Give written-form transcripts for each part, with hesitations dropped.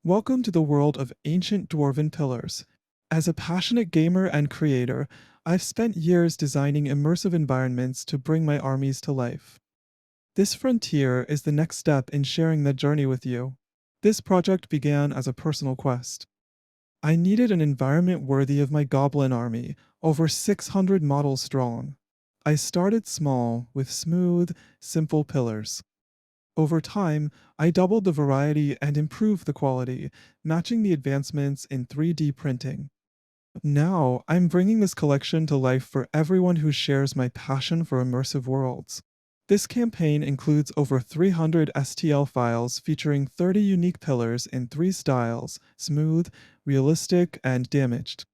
Welcome to the world of Ancient Dwarven Pillars. As a passionate gamer and creator, I've spent years designing immersive environments to bring my armies to life. This frontier is the next step in sharing that journey with you. This project began as a personal quest. I needed an environment worthy of my goblin army, over 600 models strong. I started small with smooth, simple pillars. Over time, I doubled the variety and improved the quality, matching the advancements in 3D printing. Now, I'm bringing this collection to life for everyone who shares my passion for immersive worlds. This campaign includes over 300 STL files featuring 30 unique pillars in three styles: smooth, realistic, and damaged.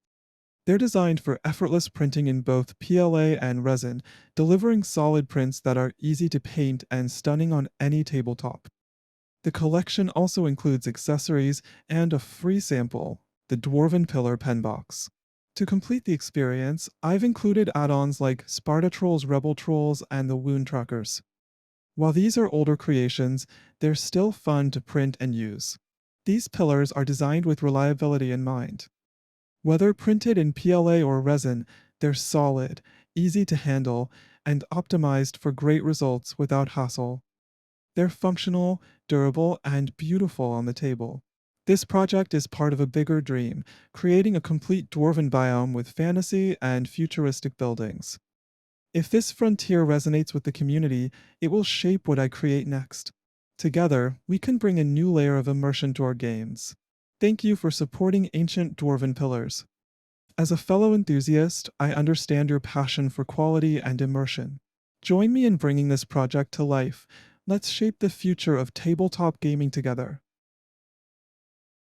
They're designed for effortless printing in both PLA and resin, delivering solid prints that are easy to paint and stunning on any tabletop. The collection also includes accessories and a free sample, the Dwarven Pillar Pen Box. To complete the experience, I've included add-ons like Spartatroll's Rebel Trolls and the Wound Truckers. While these are older creations, they're still fun to print and use. These pillars are designed with reliability in mind. Whether printed in PLA or resin, they're solid, easy to handle, and optimized for great results without hassle. They're functional, durable, and beautiful on the table. This project is part of a bigger dream, creating a complete dwarven biome with fantasy and futuristic buildings. If this frontier resonates with the community, it will shape what I create next. Together, we can bring a new layer of immersion to our games. Thank you for supporting Ancient Dwarven Pillars. As a fellow enthusiast, I understand your passion for quality and immersion. Join me in bringing this project to life. Let's shape the future of tabletop gaming together.